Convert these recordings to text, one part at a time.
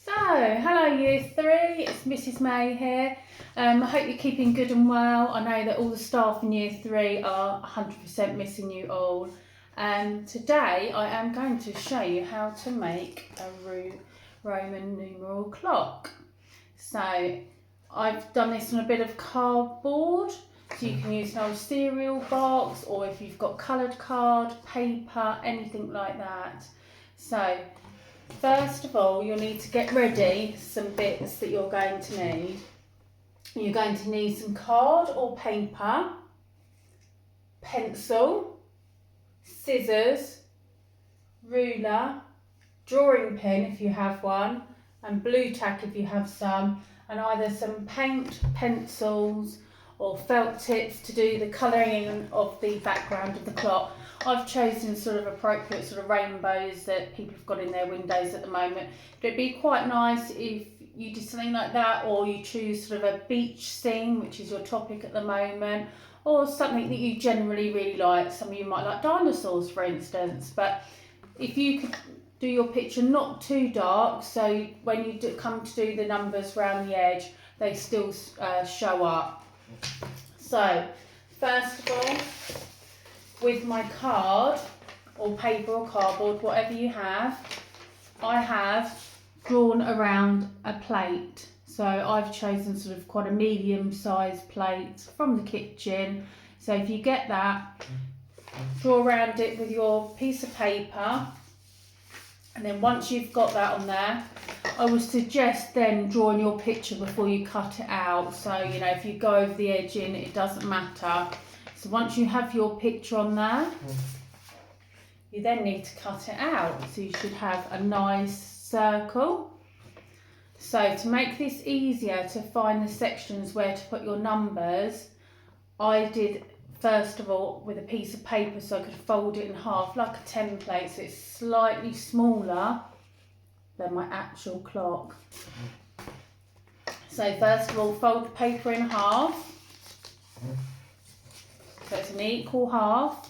So, hello Year 3, it's Mrs May here. I hope you're keeping good and well. I know that all the staff in Year 3 are 100% missing you all. Today I am going to show you how to make a Roman numeral clock. So, I've done this on a bit of cardboard. So you can use an old cereal box, or if you've got coloured card, paper, anything like that. So, first of all, you'll need to get ready some bits that you're going to need. You're going to need some card or paper, pencil, scissors, ruler, drawing pin if you have one, and blue tack if you have some, and either some paint, pencils or felt tips to do the colouring of the background of the clock. I've chosen sort of appropriate sort of rainbows that people have got in their windows at the moment. But it'd be quite nice if you did something like that, or you choose sort of a beach scene, which is your topic at the moment, or something that you generally really like. Some of you might like dinosaurs, for instance. But if you could do your picture not too dark, so when you come to do the numbers around the edge, they still show up. So, first of all, with my card or paper or cardboard, whatever you have, I have drawn around a plate. So I've chosen sort of quite a medium-sized plate from the kitchen. So if you get that, draw around it with your piece of paper, and then once you've got that on there, I would suggest then drawing your picture before you cut it out. So, you know, if you go over the edge in, it doesn't matter. So once you have your picture on there, you then need to cut it out. So you should have a nice circle. So to make this easier to find the sections where to put your numbers, I did first of all with a piece of paper so I could fold it in half like a template, so it's slightly smaller than my actual clock. So first of all, fold the paper in half. So it's an equal half.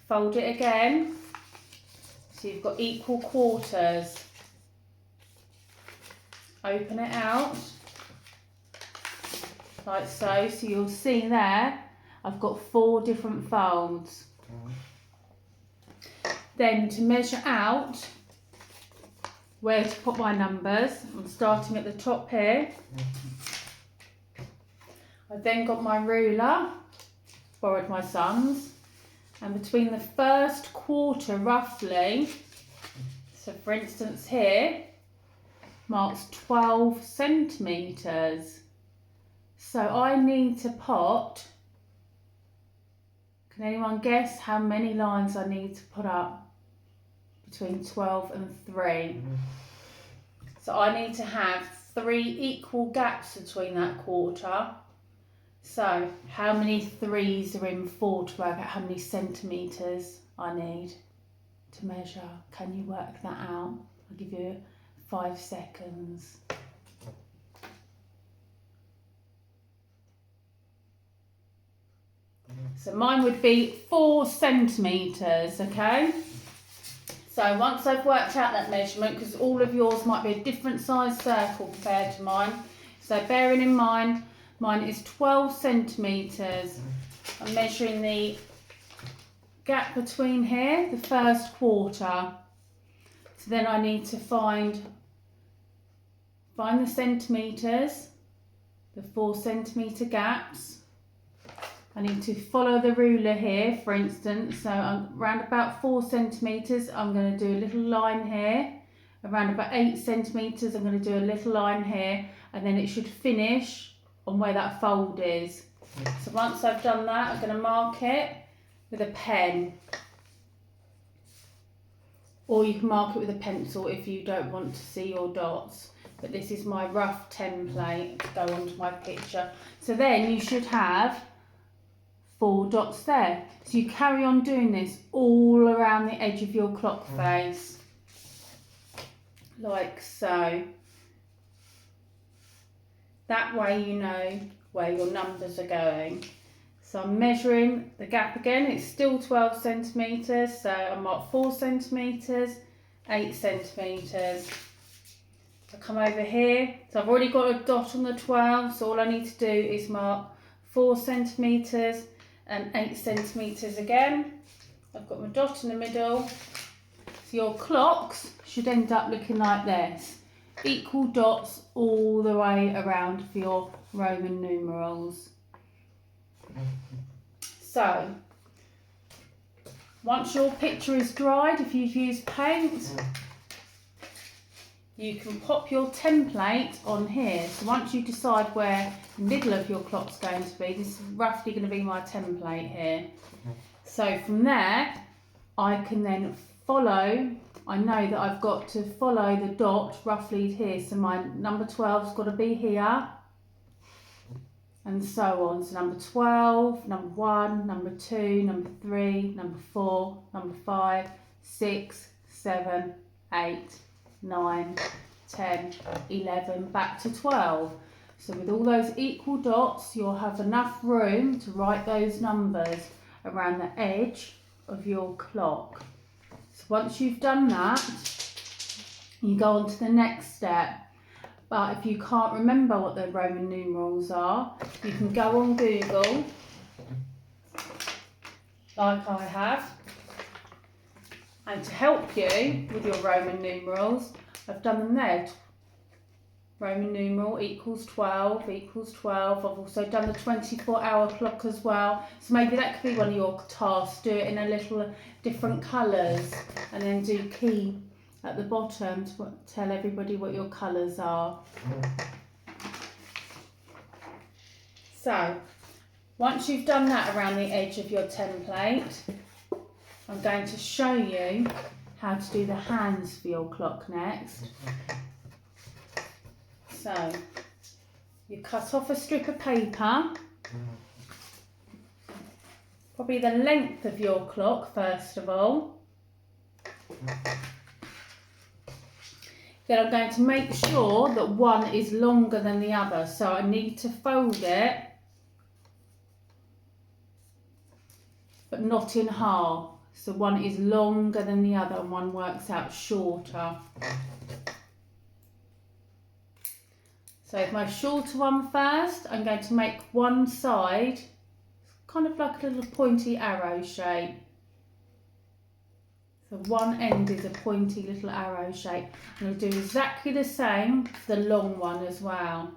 Fold it again. So you've got equal quarters. Open it out. Like so. So you'll see there, I've got 4 different folds. Then to measure out where to put my numbers, I'm starting at the top here. I've then got my ruler, borrowed my son's, and between the first quarter roughly, so for instance here, marks 12 centimetres. So I need to put, can anyone guess how many lines I need to put up between 12 and 3? So I need to have 3 equal gaps between that quarter. So how many 3s are in 4 to work out how many centimetres I need to measure? Can you work that out? I'll give you 5 seconds. So mine would be 4 centimetres, okay? So once I've worked out that measurement, because all of yours might be a different size circle compared to mine, so bearing in mind, mine is 12 centimetres. I'm measuring the gap between here, the first quarter. So then I need to find the centimetres, the 4 centimetre gaps. I need to follow the ruler here, for instance. So around about 4 centimetres, I'm going to do a little line here. Around about 8 centimetres, I'm going to do a little line here. And then it should finish on where that fold is. So once I've done that, I'm going to mark it with a pen. Or you can mark it with a pencil if you don't want to see your dots. But this is my rough template to go onto my picture. So then you should have 4 dots there. So you carry on doing this all around the edge of your clock face. Like so. That way you know where your numbers are going. So I'm measuring the gap again, it's still 12 centimetres, so I mark 4 centimetres, 8 centimetres, I come over here, so I've already got a dot on the 12, so all I need to do is mark 4 centimetres and 8 centimetres again. I've got my dot in the middle. So your clocks should end up looking like this. Equal dots all the way around for your Roman numerals. So, once your picture is dried, if you've used paint, you can pop your template on here. So once you decide where the middle of your clock's going to be, this is roughly going to be my template here. So from there, I can then follow, I know that I've got to follow the dot roughly here. So my number 12's got to be here. And so on. So number 12, number 1, number 2, number 3, number 4, number 5, 6, 7, 8, 9, 10, 11, back to 12. So with all those equal dots, you'll have enough room to write those numbers around the edge of your clock. So once you've done that, you go on to the next step. But if you can't remember what the Roman numerals are, you can go on Google, like I have. And to help you with your Roman numerals, I've done them there. Roman numeral equals 12 equals 12. I've also done the 24-hour clock as well. So maybe that could be one of your tasks. Do it in a little different colours and then do key at the bottom to tell everybody what your colours are. So, once you've done that around the edge of your template, I'm going to show you how to do the hands for your clock next. So, you cut off a strip of paper, probably the length of your clock first of all. Then I'm going to make sure that one is longer than the other. So I need to fold it, but not in half. So one is longer than the other and one works out shorter. So with my shorter one first, I'm going to make one side kind of like a little pointy arrow shape. So one end is a pointy little arrow shape. And I'll do exactly the same for the long one as well.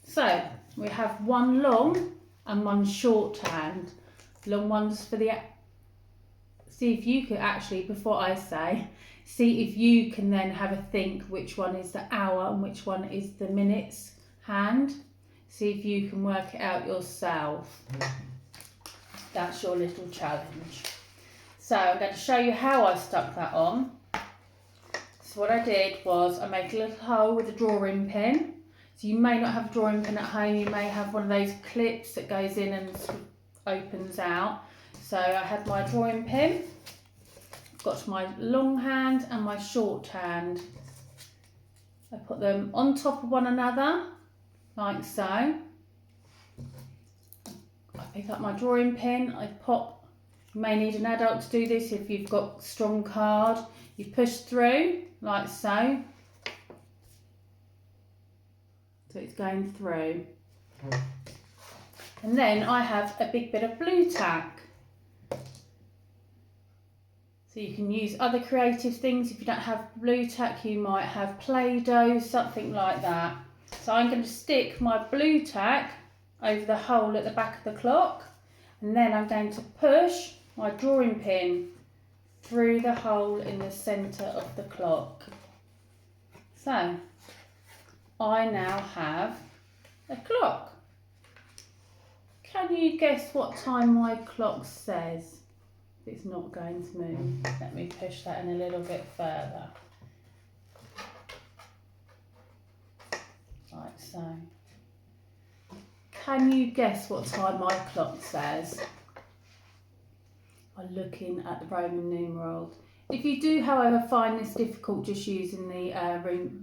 So we have one long and one short hand. Long ones for the... See if you could actually, before I say, see if you can then have a think which one is the hour and which one is the minutes hand. See if you can work it out yourself. That's your little challenge. So I'm going to show you how I stuck that on. So what I did was I made a little hole with a drawing pin. So you may not have a drawing pin at home, you may have one of those clips that goes in and sort of opens out. So I had my drawing pin, got my long hand and my short hand. I put them on top of one another, like so. I pick up my drawing pin, I pop, you may need an adult to do this if you've got strong card. You push through, like so. So it's going through. And then I have a big bit of blue tack. So you can use other creative things. If you don't have blue tack, you might have Play-Doh, something like that. So I'm going to stick my blue tack over the hole at the back of the clock, and then I'm going to push my drawing pin through the hole in the centre of the clock. So I now have a clock. Can you guess what time my clock says? It's not going to move. Let me push that in a little bit further. Like so. Can you guess what time my clock says? By looking at the Roman numerals. If you do, however, find this difficult just using the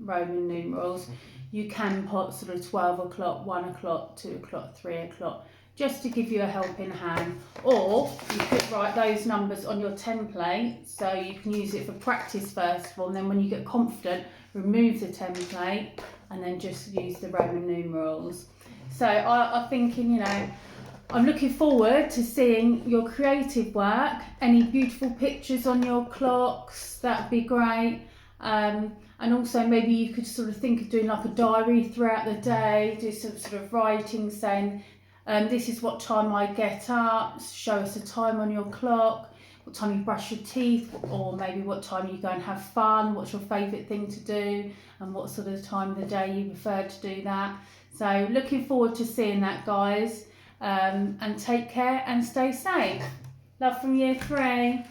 Roman numerals, you can put sort of 12 o'clock, 1 o'clock, 2 o'clock, 3 o'clock. just to give you a helping hand. Or you could write those numbers on your template, so you can use it for practice first of all, and then when you get confident, remove the template and then just use the Roman numerals. So I'm thinking, you know, I'm looking forward to seeing your creative work. Any beautiful pictures on your clocks, that'd be great. And also maybe you could sort of think of doing like a diary throughout the day, do some sort of writing saying, this is what time I get up, show us a time on your clock, what time you brush your teeth, or maybe what time you go and have fun, what's your favourite thing to do, and what sort of time of the day you prefer to do that. So looking forward to seeing that, guys, and take care and stay safe. Love from Year 3.